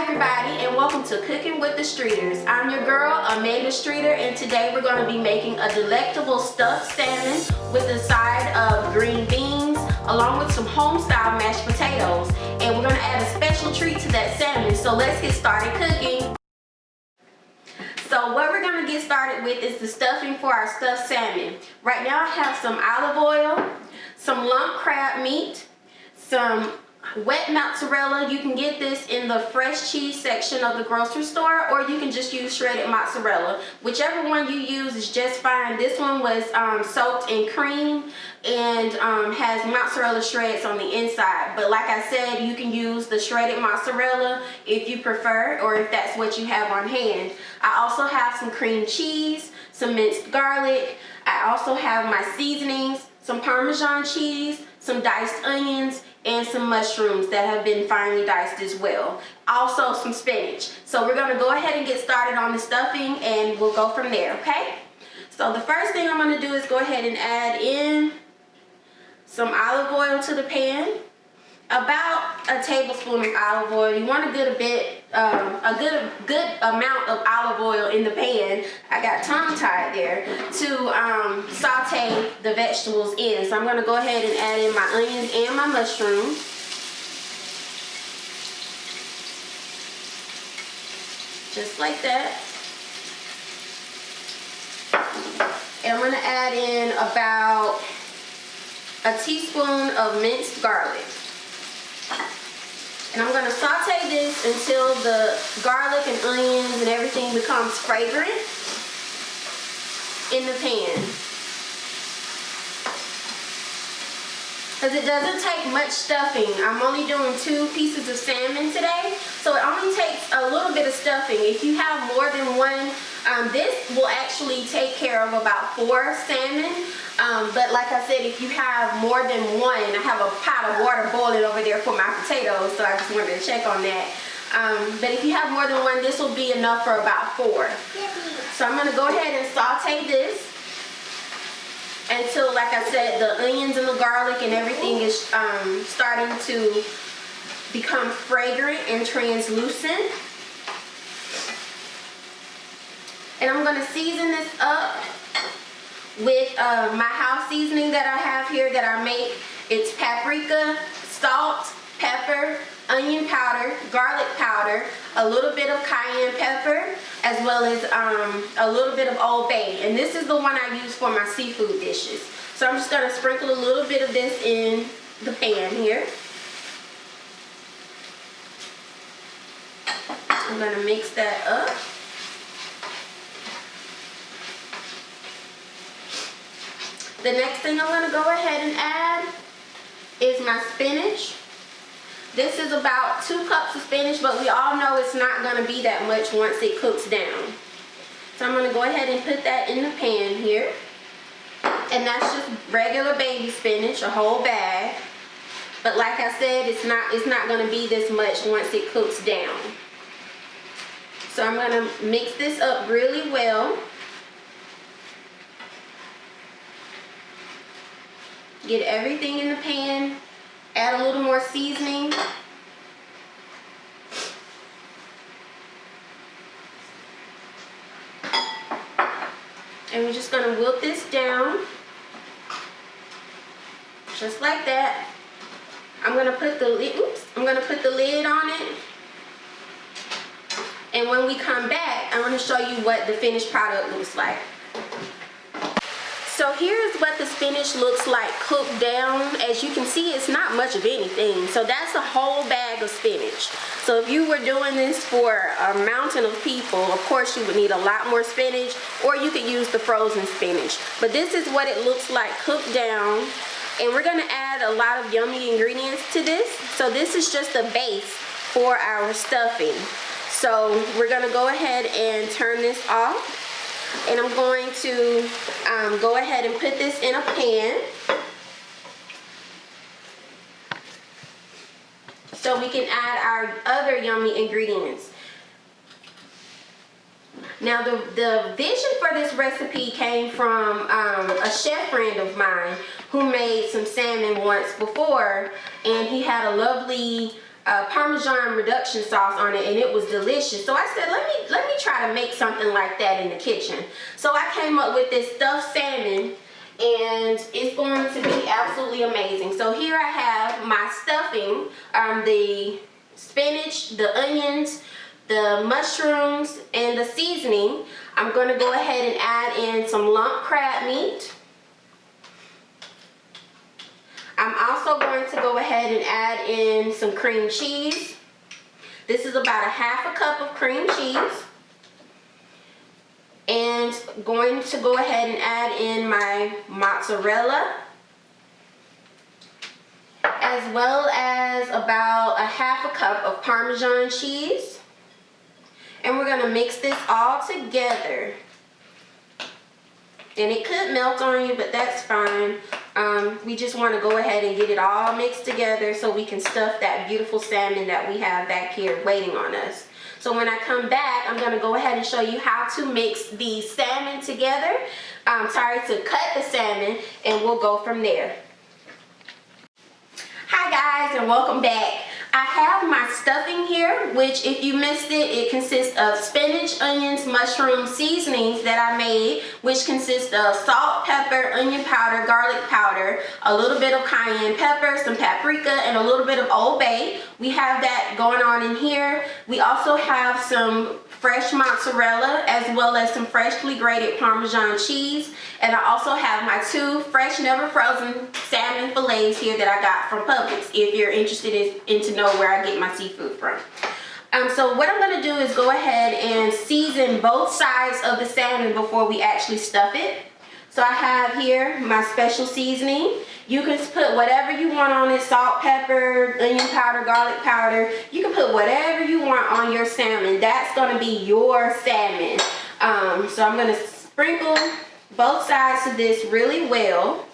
everybody, and welcome to Cooking with the Streeters. I'm your girl, Amanda Streeter, and today we're going to be making a delectable stuffed salmon with a side of green beans along with some home-style mashed potatoes. And we're going to add a special treat to that salmon, so let's get started cooking. So what we're going to get started with is the stuffing for our stuffed salmon. Right now I have some olive oil, some lump crab meat, some wet mozzarella. You can get this in the fresh cheese section of the grocery store, or you can just use shredded mozzarella. Whichever one you use is just fine. This one was soaked in cream and has mozzarella shreds on the inside. But like I said, you can use the shredded mozzarella if you prefer, or if that's what you have on hand. I also have some cream cheese, some minced garlic. I also have my seasonings, some Parmesan cheese, some diced onions, and some mushrooms that have been finely diced as well. Also some spinach. So we're going to go ahead and get started on the stuffing, and we'll go from there, okay? So the first thing I'm going to do is go ahead and add in some olive oil to the pan. About a tablespoon of olive oil. You want a good amount of olive oil in the pan. I got tongue-tied there to saute the vegetables in. So I'm going to go ahead and add in my onions and my mushrooms. Just like that. And I'm going to add in about a teaspoon of minced garlic. And I'm going to saute this until the garlic and onions and everything becomes fragrant in the pan. Because it doesn't take much stuffing. I'm only doing 2 pieces of salmon today, so it only takes a little bit of stuffing. If you have more than one, this will actually take care of about 4 salmon. But like I said, if you have more than one, I have a pot of water boiling over there for my potatoes, so I just wanted to check on that. But if you have more than one, this will be enough for about 4. So I'm going to go ahead and saute this until, like I said, the onions and the garlic and everything is starting to become fragrant and translucent. And I'm going to season this up with my house seasoning that I have here that I make. It's paprika, salt, pepper, onion powder, garlic powder, a little bit of cayenne pepper, as well as a little bit of Old Bay. And this is the one I use for my seafood dishes. So I'm just going to sprinkle a little bit of this in the pan here. I'm going to mix that up. The next thing I'm going to go ahead and add is my spinach. This is about 2 cups of spinach, but we all know it's not going to be that much once it cooks down. So I'm going to go ahead and put that in the pan here. And that's just regular baby spinach, a whole bag. But like I said, it's not going to be this much once it cooks down. So I'm going to mix this up really well. Get everything in the pan, add a little more seasoning. And we're just going to wilt this down, just like that. I'm going to put the lid on it. And when we come back, I'm going to show you what the finished product looks like. So here's what the spinach looks like cooked down. As you can see, it's not much of anything. So that's a whole bag of spinach. So if you were doing this for a mountain of people, of course you would need a lot more spinach, or you could use the frozen spinach. But this is what it looks like cooked down. And we're going to add a lot of yummy ingredients to this. So this is just the base for our stuffing. So we're going to go ahead and turn this off. And I'm going to go ahead and put this in a pan so we can add our other yummy ingredients. Now the vision for this recipe came from a chef friend of mine who made some salmon once before, and he had a lovely Parmesan reduction sauce on it, and it was delicious. So I said, let me try to make something like that in the kitchen. So I came up with this stuffed salmon, and it's going to be absolutely amazing. So here I have my stuffing, the spinach, the onions, the mushrooms, and the seasoning. I'm going to go ahead and add in some lump crab meat. I'm also going to go ahead and add in some cream cheese. This is about a ½ cup of cream cheese. And going to go ahead and add in my mozzarella, as well as about a ½ cup of Parmesan cheese. And we're going to mix this all together. And it could melt on you, but that's fine. We just want to go ahead and get it all mixed together so we can stuff that beautiful salmon that we have back here waiting on us. So when I come back, I'm going to go ahead and show you how to mix the salmon together. To cut the salmon, and we'll go from there. Hi guys, and welcome back. I have my stuffing here, which if you missed it, it consists of spinach, onions, mushroom seasonings that I made, which consists of salt, pepper, onion powder, garlic powder, a little bit of cayenne pepper, some paprika, and a little bit of Old Bay. We have that going on in here. We also have some fresh mozzarella, as well as some freshly grated Parmesan cheese. And I also have my 2 fresh, never frozen salmon fillets here that I got from Publix, if you're interested in to know where I get my seafood from. So what I'm going to do is go ahead and season both sides of the salmon before we actually stuff it. So I have here my special seasoning. You can put whatever you want on it, salt, pepper, onion powder, garlic powder. You can put whatever you want on your salmon. That's going to be your salmon. So I'm going to sprinkle both sides of this really well.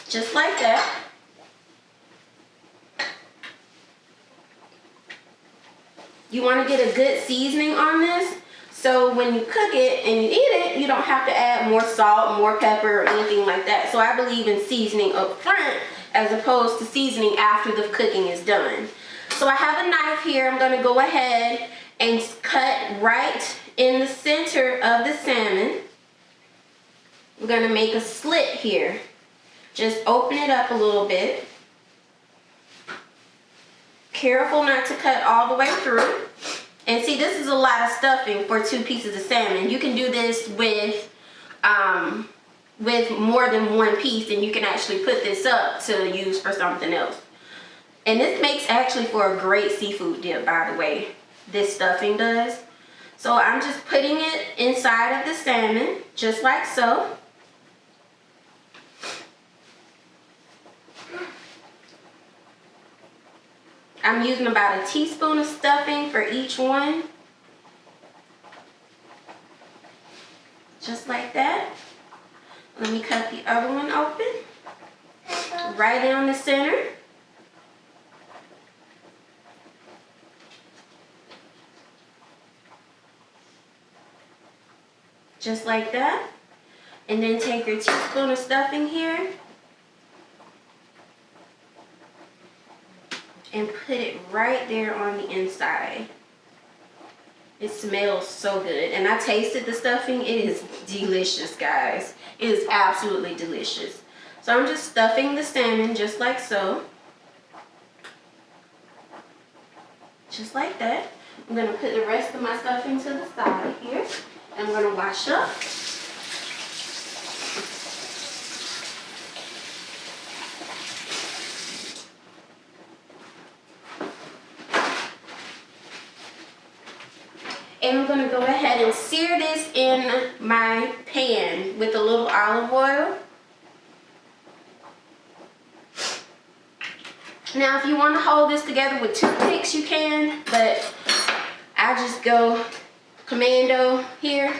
Just like that. You want to get a good seasoning on this, so when you cook it and you eat it, you don't have to add more salt, more pepper, or anything like that. So I believe in seasoning up front as opposed to seasoning after the cooking is done. So I have a knife here. I'm going to go ahead and cut right in the center of the salmon. We're going to make a slit here. Just open it up a little bit. Careful not to cut all the way through. And see, this is a lot of stuffing for 2 pieces of salmon. You can do this with more than 1 piece, and you can actually put this up to use for something else. And this makes actually for a great seafood dip, by the way. This stuffing does. So I'm just putting it inside of the salmon, just like so. I'm using about a teaspoon of stuffing for each one. Just like that. Let me cut the other one open. Right down the center. Just like that. And then take your teaspoon of stuffing here and put it right there on the inside. It smells so good. And I tasted the stuffing. It is delicious, guys. It is absolutely delicious. So I'm just stuffing the salmon just like so. Just like that. I'm going to put the rest of my stuffing to the side here. I'm going to wash up. And I'm going to go ahead and sear this in my pan with a little olive oil. Now, if you want to hold this together with toothpicks, you can, but I just go commando here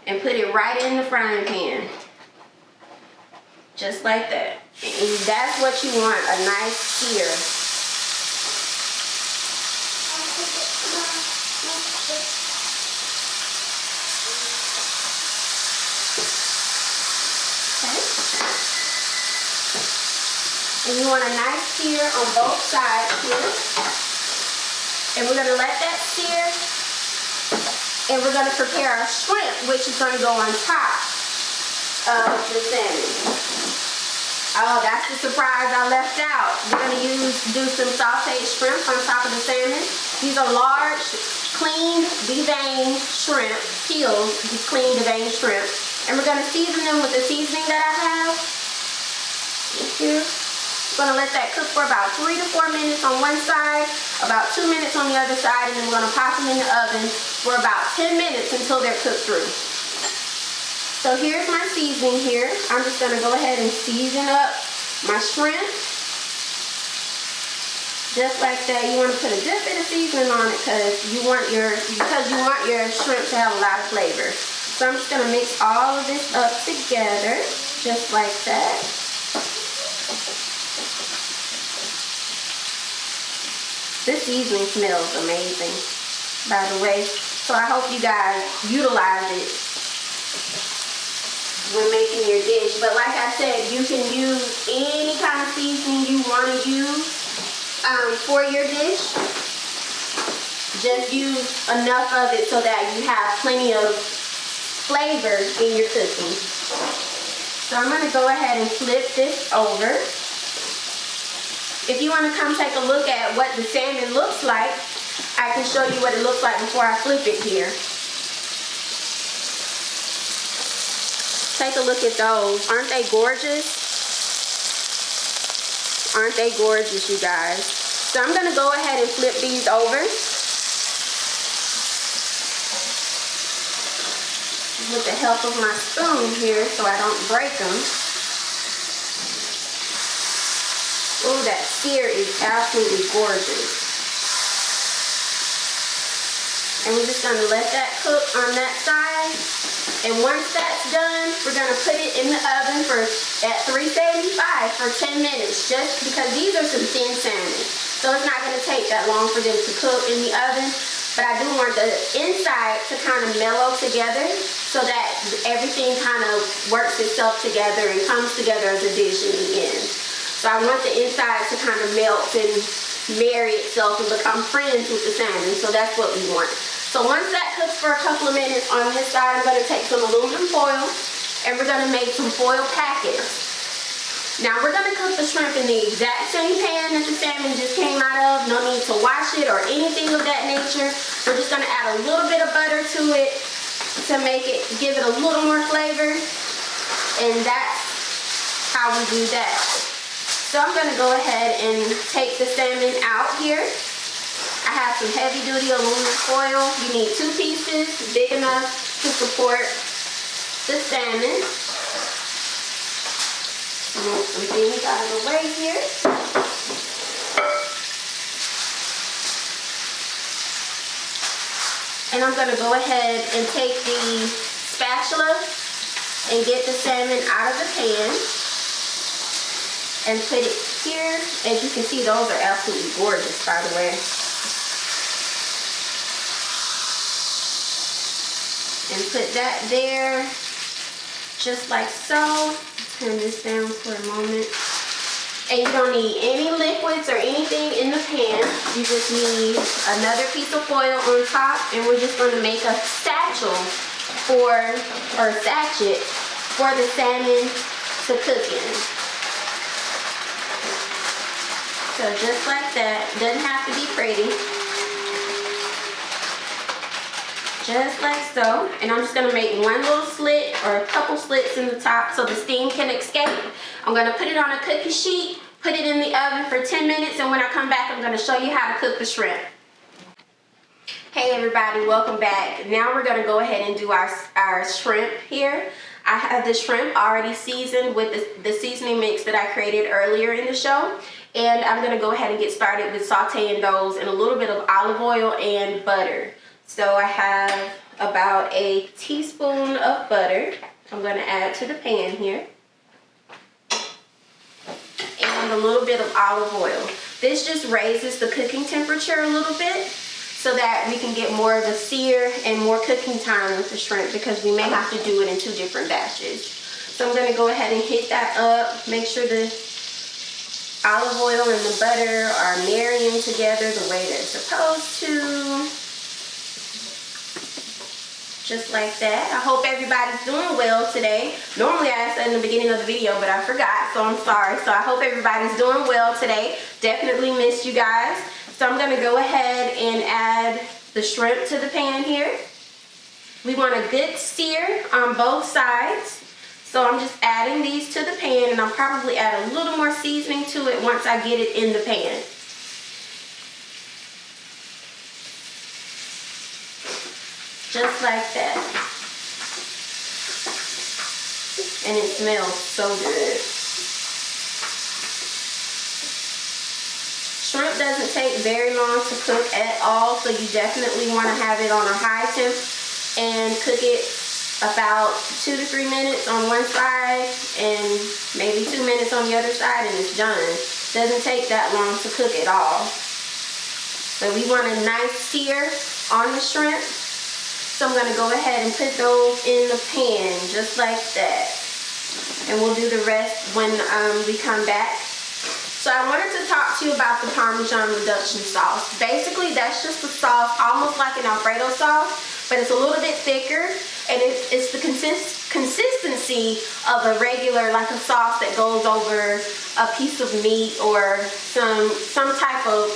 and put it right in the frying pan. Just like that. And that's what you want, a nice sear. And you want a nice sear on both sides here. And we're gonna let that sear. And we're gonna prepare our shrimp, which is gonna go on top of the salmon. Oh, that's the surprise I left out. We're gonna do some sauteed shrimp on top of the salmon. These are large, clean, deveined shrimp, peeled, clean, deveined shrimp. And we're gonna season them with the seasoning that I have here. We're gonna let that cook for about 3 to 4 minutes on one side, about 2 minutes on the other side, and then we're gonna pop them in the oven for about 10 minutes until they're cooked through. So here's my seasoning here. I'm just gonna go ahead and season up my shrimp. Just like that. You wanna put a good bit of seasoning on it because you want your shrimp to have a lot of flavor. So I'm just gonna mix all of this up together, just like that. This seasoning smells amazing, by the way. So I hope you guys utilize it when making your dish. But like I said, you can use any kind of seasoning you want to use for your dish. Just use enough of it so that you have plenty of flavor in your cooking. So I'm going to go ahead and flip this over. If you want to come take a look at what the salmon looks like, I can show you what it looks like before I flip it here. Take a look at those. Aren't they gorgeous? Aren't they gorgeous, you guys? So I'm going to go ahead and flip these over. With the help of my spoon here so I don't break them. Oh, that sear is absolutely gorgeous. And we're just gonna let that cook on that side. And once that's done, we're gonna put it in the oven at 375 for 10 minutes, just because these are some thin salmon. So it's not gonna take that long for them to cook in the oven. But I do want the inside to kind of mellow together so that everything kind of works itself together and comes together as a dish in the end. So I want the inside to kind of melt and marry itself and become friends with the salmon. So that's what we want. So once that cooks for a couple of minutes on this side, I'm going to take some aluminum foil and we're going to make some foil packets. Now we're going to cook the shrimp in the exact same pan that the salmon just came out of. No need to wash it or anything of that nature. We're just going to add a little bit of butter to it to give it a little more flavor. And that's how we do that. So I'm going to go ahead and take the salmon out here. I have some heavy duty aluminum foil. You need 2 pieces, big enough to support the salmon. Move some things out of the way here. And I'm going to go ahead and take the spatula and get the salmon out of the pan. And put it here. As you can see, those are absolutely gorgeous, by the way. And put that there, just like so. Turn this down for a moment. And you don't need any liquids or anything in the pan. You just need another piece of foil on top, and we're just going to make a satchel sachet for the salmon to cook in. So just like that, doesn't have to be pretty. Just like so. And I'm just gonna make one little slit or a couple slits in the top so the steam can escape. I'm gonna put it on a cookie sheet, put it in the oven for 10 minutes, and when I come back, I'm gonna show you how to cook the shrimp. Hey everybody, welcome back. Now we're gonna go ahead and do our shrimp here. I have the shrimp already seasoned with the seasoning mix that I created earlier in the show. And I'm going to go ahead and get started with sauteing those in a little bit of olive oil and butter. So I have about a teaspoon of butter I'm going to add to the pan here. And a little bit of olive oil. This just raises the cooking temperature a little bit so that we can get more of a sear and more cooking time with the shrimp, because we may have to do it in 2 different batches. So I'm going to go ahead and hit that up, make sure the olive oil and the butter are marrying together the way they're supposed to. Just like that. I hope everybody's doing well today. Normally I asked that in the beginning of the video, but I forgot, so I'm sorry. So I hope everybody's doing well today. Definitely missed you guys. So I'm gonna go ahead and add the shrimp to the pan here. We want a good sear on both sides. So I'm just adding these to the pan, and I'll probably add a little more seasoning to it once I get it in the pan. Just like that. And it smells so good. Shrimp doesn't take very long to cook at all, so you definitely want to have it on a high temp and cook it about 2 to 3 minutes on one side and maybe 2 minutes on the other side, and it's done. Doesn't take that long to cook at all. So we want a nice sear on the shrimp. So I'm going to go ahead and put those in the pan just like that. And we'll do the rest when we come back. So I wanted to talk to you about the Parmesan reduction sauce. Basically, that's just a sauce almost like an Alfredo sauce, but it's a little bit thicker, and it's the consistency of a regular, like a sauce that goes over a piece of meat or some type of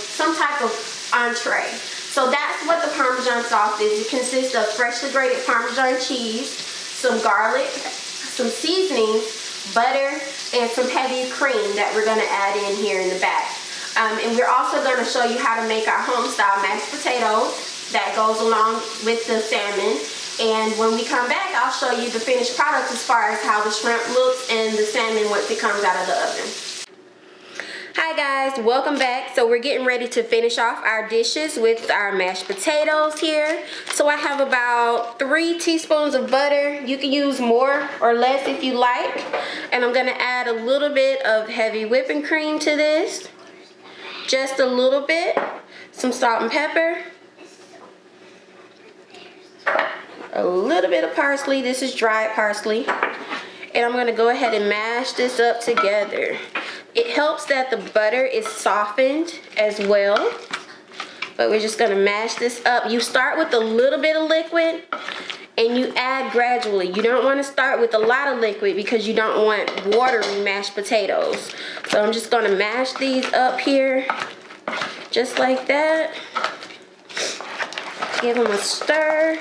entree. So that's what the Parmesan sauce is. It consists of freshly grated Parmesan cheese, some garlic, some seasonings, butter, and some heavy cream that we're going to add in here in the back. And we're also going to show you how to make our home-style mashed potatoes that goes along with the salmon. And when we come back, I'll show you the finished product as far as how the shrimp looks and the salmon once it comes out of the oven. Hi guys, welcome back. So we're getting ready to finish off our dishes with our mashed potatoes here. So I have about 3 teaspoons of butter. You can use more or less if you like. And I'm gonna add a little bit of heavy whipping cream to this. Just a little bit. Some salt and pepper. A little bit of parsley. This is dried parsley. And I'm gonna go ahead and mash this up together. It helps that the butter is softened as well, but we're just gonna mash this up. You start with a little bit of liquid and you add gradually. You don't wanna start with a lot of liquid because you don't want watery mashed potatoes. So I'm just gonna mash these up here, just like that. Give them a stir.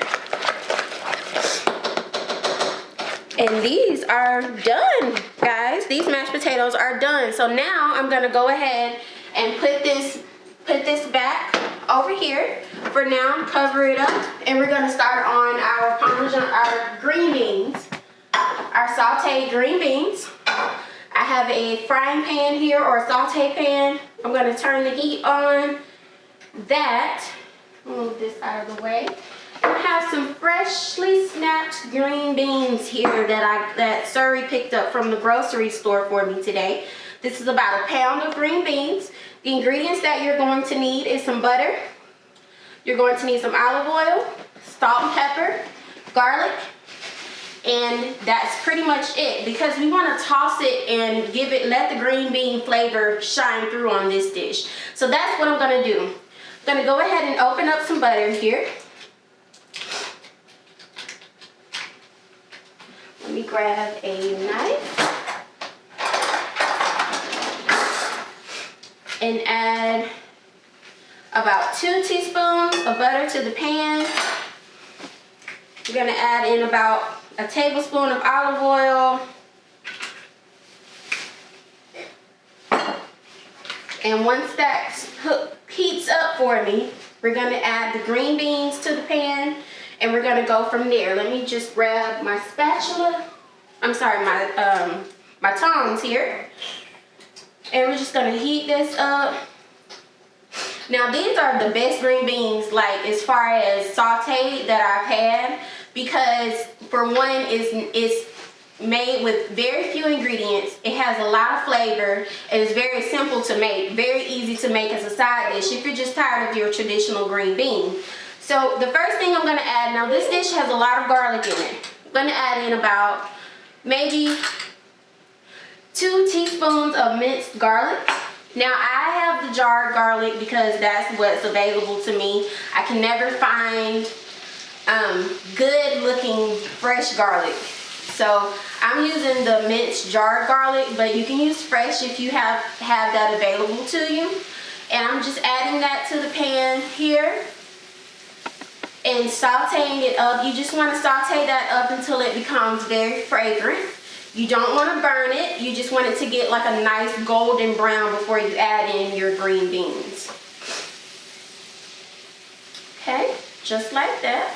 And these are done, guys. These mashed potatoes are done. So now I'm gonna go ahead and put this back over here. For now, cover it up, and we're gonna start on our our green beans, our sauteed green beans. I have a frying pan here, or a saute pan. I'm gonna turn the heat on. Move this out of the way. I have some freshly snapped green beans here that Surrey picked up from the grocery store for me today. This is about a pound of green beans. The ingredients that you're going to need is some butter. You're going to need some olive oil, salt and pepper, garlic, and that's pretty much it, because we want to toss it and let the green bean flavor shine through on this dish. So that's what I'm going to do. I'm going to go ahead and open up some butter here. Let me grab a knife and add about 2 teaspoons of butter to the pan. We're going to add in about a tablespoon of olive oil. And once that heats up for me, we're going to add the green beans to the pan. And we're gonna go from there. Let me just grab my spatula. I'm sorry, my tongs here. And we're just gonna heat this up. Now these are the best green beans, like as far as sauteed, that I've had, because for one, it's made with very few ingredients. It has a lot of flavor. It is very simple to make, very easy to make as a side dish if you're just tired of your traditional green bean. So the first thing I'm going to add, now this dish has a lot of garlic in it. I'm going to add in about maybe 2 teaspoons of minced garlic. Now I have the jarred garlic because that's what's available to me. I can never find good looking fresh garlic. So I'm using the minced jarred garlic, but you can use fresh if you have that available to you. And I'm just adding that to the pan here and sauteing it up. You just want to saute that up until it becomes very fragrant. You don't want to burn it. You just want it to get like a nice golden brown before you add in your green beans. Okay, just like that.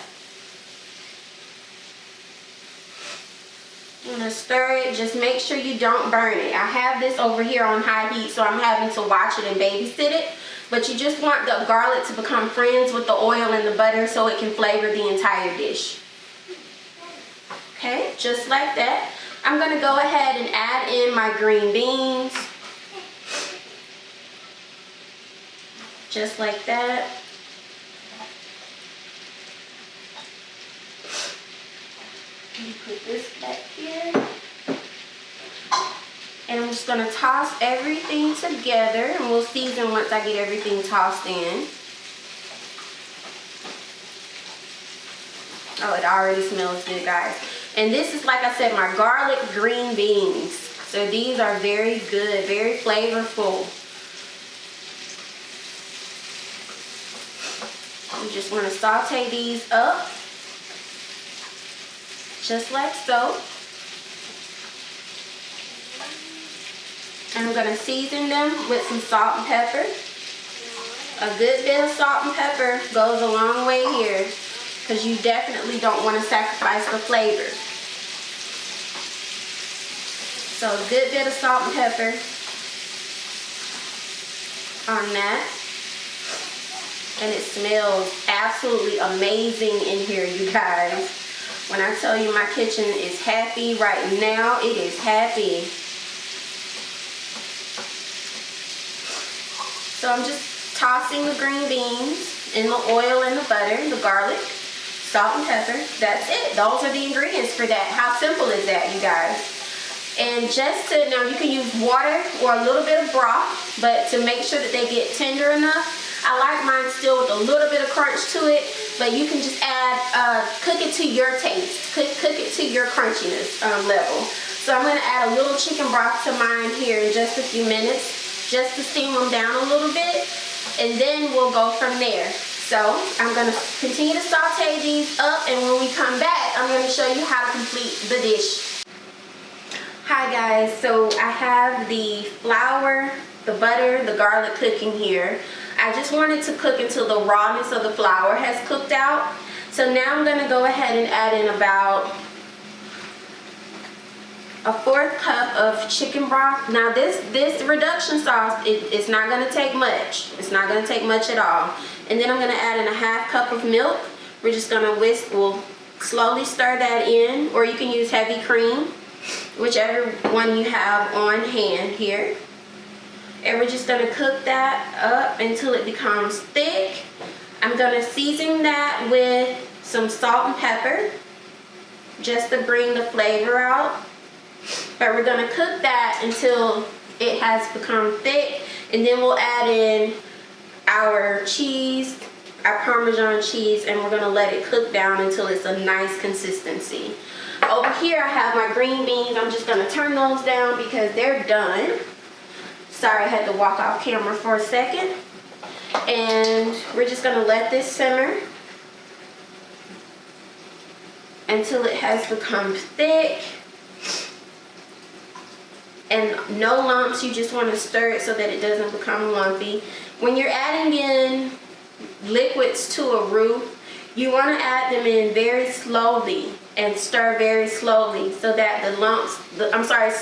I'm going to stir it. Just make sure you don't burn it. I have this over here on high heat, so I'm having to watch it and babysit it. But you just want the garlic to become friends with the oil and the butter so it can flavor the entire dish. Okay, just like that. I'm going to go ahead and add in my green beans. Just like that. Let me put this back here. And I'm just going to toss everything together, and we'll season once I get everything tossed in. Oh, it already smells good, guys. And this is, like I said, my garlic green beans. So these are very good, very flavorful. You just want to saute these up. Just like so. And I'm going to season them with some salt and pepper. A good bit of salt and pepper goes a long way here, because you definitely don't want to sacrifice the flavor. So a good bit of salt and pepper on that. And it smells absolutely amazing in here, you guys. When I tell you my kitchen is happy right now, it is happy. So I'm just tossing the green beans in the oil and the butter, the garlic, salt and pepper. That's it. Those are the ingredients for that. How simple is that, you guys? And just to, now you can use water or a little bit of broth, but to make sure that they get tender enough. I like mine still with a little bit of crunch to it, but you can just add, cook it to your taste. Cook it to your crunchiness level. So I'm going to add a little chicken broth to mine here in just a few minutes, just to steam them down a little bit, and then we'll go from there. So I'm going to continue to saute these up, and when we come back, I'm going to show you how to complete the dish. Hi guys, so I have the flour, the butter, the garlic cooking here. I just wanted to cook until the rawness of the flour has cooked out. So now I'm going to go ahead and add in about a 1/4 cup of chicken broth. Now this reduction sauce, it's not going to take much. It's not going to take much at all. And then I'm going to add in a 1/2 cup of milk. We're just going to we'll slowly stir that in, or you can use heavy cream, whichever one you have on hand here. And we're just going to cook that up until it becomes thick. I'm going to season that with some salt and pepper just to bring the flavor out. But we're going to cook that until it has become thick, and then we'll add in our cheese, our Parmesan cheese, and we're going to let it cook down until it's a nice consistency. Over here I have my green beans. I'm just going to turn those down because they're done. Sorry, I had to walk off camera for a second. And we're just going to let this simmer until it has become thick. And no lumps. You just want to stir it so that it doesn't become lumpy. When you're adding in liquids to a roux, you want to add them in very slowly and stir very slowly so that the lumps,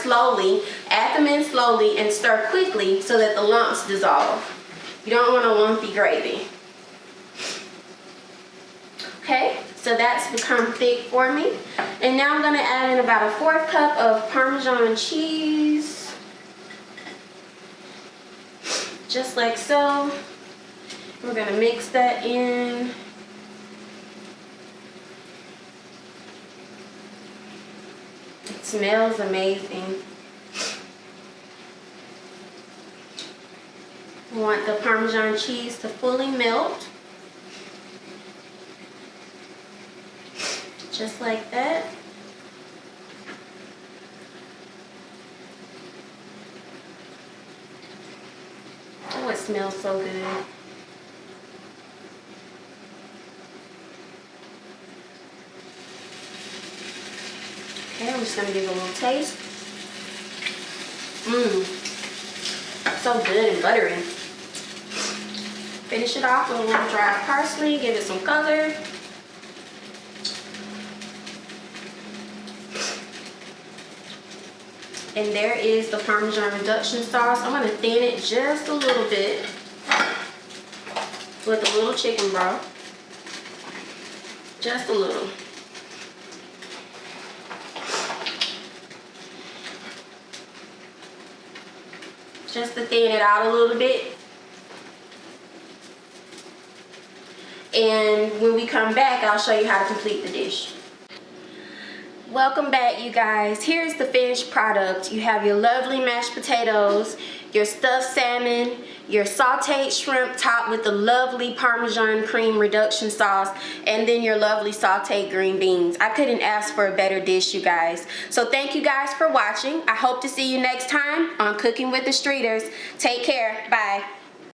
slowly, add them in slowly and stir quickly so that the lumps dissolve. You don't want a lumpy gravy. Okay, so that's become thick for me. And now I'm going to add in about a 1/4 cup of Parmesan cheese. Just like so. We're going to mix that in. It smells amazing. I want the Parmesan cheese to fully melt. Just like that. Oh, it smells so good. Okay, I'm just gonna give it a little taste. So good and buttery. Finish it off with a little dry parsley, give it some color. And there is the Parmesan reduction sauce. I'm gonna thin it just a little bit with a little chicken broth. Just a little. Just to thin it out a little bit. And when we come back, I'll show you how to complete the dish. Welcome back, you guys. Here's the finished product. You have your lovely mashed potatoes, your stuffed salmon, your sauteed shrimp topped with the lovely Parmesan cream reduction sauce, and then your lovely sauteed green beans. I couldn't ask for a better dish, you guys. So thank you guys for watching. I hope to see you next time on Cooking with the Streeters. Take care. Bye.